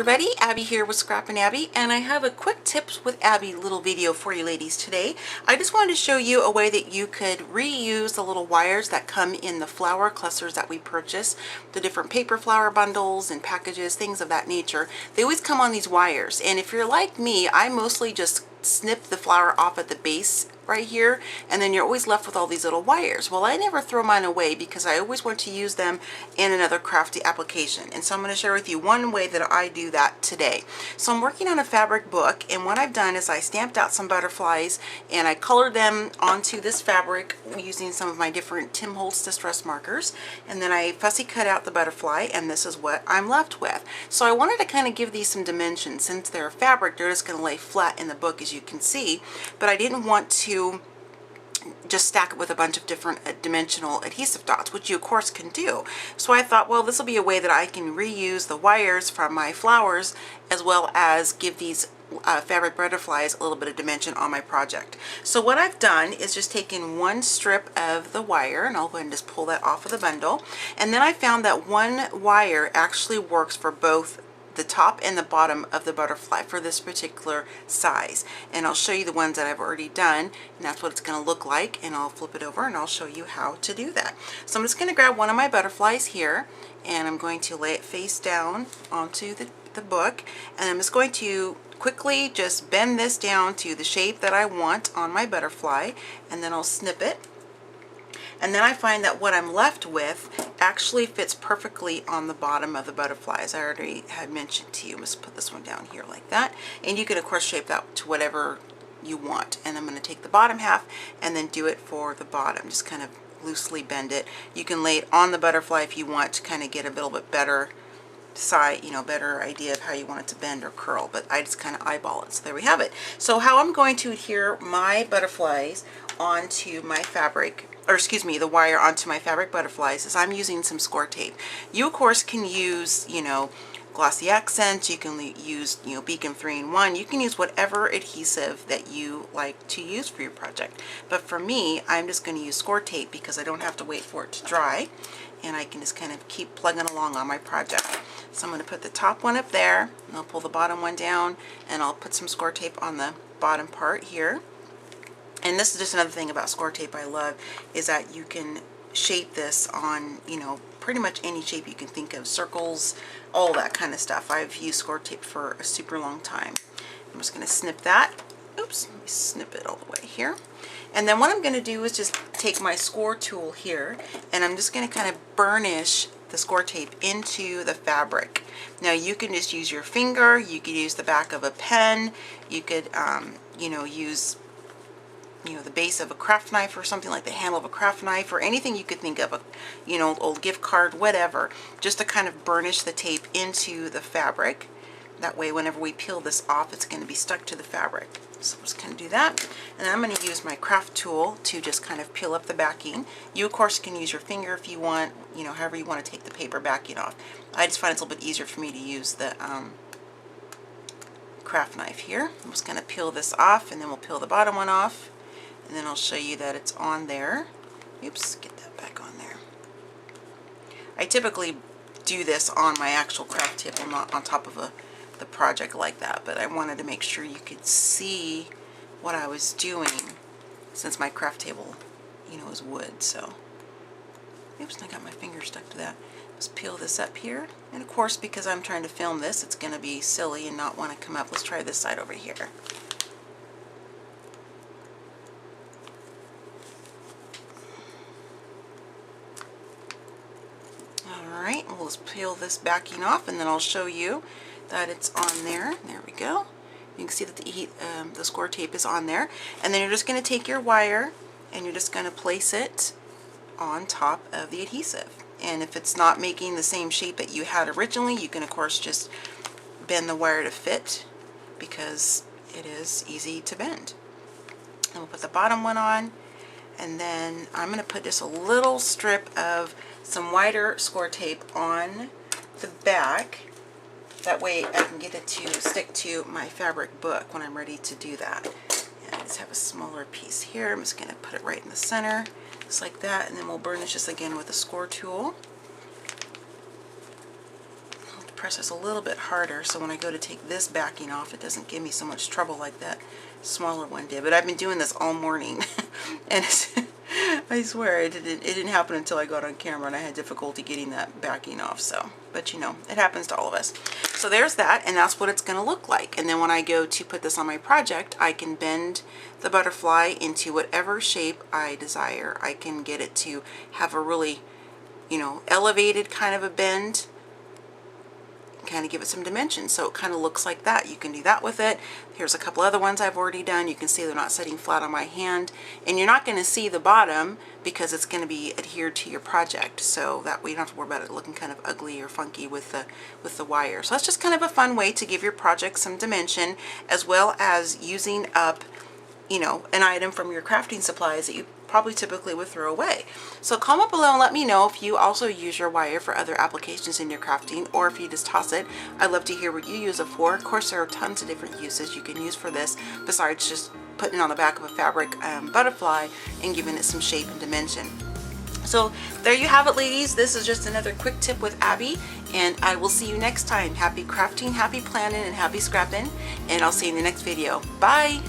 everybody, Abby here with Scrappin' Abby, and I have a quick tips with Abby little video for you ladies today. I just wanted to show you a way that you could reuse the little wires that come in the flower clusters that we purchase, the different paper flower bundles and packages, things of that nature. They always come on these wires, and if you're like me, I mostly just snip the flower off at the base right here, and then you're always left with all these little wires. Well, I never throw mine away because I always want to use them in another crafty application, and so I'm going to share with you one way that I do that today. So I'm working on a fabric book, and what I've done is I stamped out some butterflies and I colored them onto this fabric using some of my different Tim Holtz distress markers, and then I fussy cut out the butterfly, and this is what I'm left with. So I wanted to kind of give these some dimensions. Since they're fabric, they're just going to lay flat in the book, as you can see, but I didn't want to just stack it with a bunch of different dimensional adhesive dots, which you of course can do. So I thought, well, this will be a way that I can reuse the wires from my flowers as well as give these fabric butterflies a little bit of dimension on my project. So what I've done is just taken one strip of the wire, and I'll go ahead and just pull that off of the bundle, and then I found that one wire actually works for both the top and the bottom of the butterfly for this particular size. And I'll show you the ones that I've already done, and that's what it's going to look like, and I'll flip it over and I'll show you how to do that. So I'm just going to grab one of my butterflies here, and I'm going to lay it face down onto the book, and I'm just going to quickly just bend this down to the shape that I want on my butterfly, and then I'll snip it. And then I find that what I'm left with actually fits perfectly on the bottom of the butterfly, as I already had mentioned to you. Let's put this one down here like that. And you can, of course, shape that to whatever you want. And I'm going to take the bottom half and then do it for the bottom. Just kind of loosely bend it. You can lay it on the butterfly if you want to kind of get a little bit better side, better idea of how you want it to bend or curl, but I just kind of eyeball it. So there we have it. So how I'm going to adhere my butterflies onto my fabric, or excuse me, the wire onto my fabric butterflies, is I'm using some score tape. You of course can use, glossy accents, you can use, Beacon 3-in-1, you can use whatever adhesive that you like to use for your project. But for me, I'm just going to use score tape because I don't have to wait for it to dry, and I can just kind of keep plugging along on my project. So I'm going to put the top one up there, and I'll pull the bottom one down, and I'll put some score tape on the bottom part here. And this is just another thing about score tape I love, is that you can shape this on, pretty much any shape you can think of, circles, all that kind of stuff. I've used score tape for a super long time. I'm just going to snip that. Oops, let me snip it all the way here. And then what I'm going to do is just take my score tool here, and I'm just going to kind of burnish the score tape into the fabric. Now you can just use your finger, you could use the back of a pen, you could, use the base of a craft knife or something, like the handle of a craft knife, or anything you could think of, old gift card, whatever, just to kind of burnish the tape into the fabric. That way whenever we peel this off, it's going to be stuck to the fabric. So I'm just going to do that, and then I'm going to use my craft tool to just kind of peel up the backing. You of course can use your finger if you want, however you want to take the paper backing off. I just find it's a little bit easier for me to use the craft knife here. I'm just going to peel this off, and then we'll peel the bottom one off, and then I'll show you that it's on there. Oops, get that back on there. I typically do this on my actual craft table, not on top of the project like that, but I wanted to make sure you could see what I was doing, since my craft table, is wood. So, oops, I got my finger stuck to that. Just peel this up here, and of course, because I'm trying to film this, it's going to be silly and not want to come up. Let's try this side over here. Alright, we'll just peel this backing off, and then I'll show you that it's on there. There we go. You can see that the score tape is on there. And then you're just going to take your wire, and you're just going to place it on top of the adhesive. And if it's not making the same shape that you had originally, you can of course just bend the wire to fit, because it is easy to bend. And we'll put the bottom one on, and then I'm going to put just a little strip of some wider score tape on the back. That way I can get it to stick to my fabric book when I'm ready to do that. And I just have a smaller piece here. I'm just going to put it right in the center, just like that, and then we'll burnish this again with a score tool. I'll press this a little bit harder so when I go to take this backing off, it doesn't give me so much trouble like that smaller one did. But I've been doing this all morning and I swear it didn't happen until I got on camera and I had difficulty getting that backing off. So, but you know, it happens to all of us. So there's that, and that's what it's going to look like. And then when I go to put this on my project, I can bend the butterfly into whatever shape I desire. I can get it to have a really, you know, elevated kind of a bend, kind of give it some dimension so it kind of looks like that. You can do that with it. Here's a couple other ones I've already done. You can see they're not sitting flat on my hand, and you're not going to see the bottom because it's going to be adhered to your project, so that way you don't have to worry about it looking kind of ugly or funky with the wire. So that's just kind of a fun way to give your project some dimension, as well as using up, you know, an item from your crafting supplies that you probably typically would throw away. So comment below and let me know if you also use your wire for other applications in your crafting, or if you just toss it. I'd love to hear what you use it for. Of course, there are tons of different uses you can use for this besides just putting it on the back of a fabric butterfly and giving it some shape and dimension. So there you have it, ladies. This is just another quick tip with Abby, and I will see you next time. Happy crafting, happy planning, and happy scrapping, and I'll see you in the next video. Bye!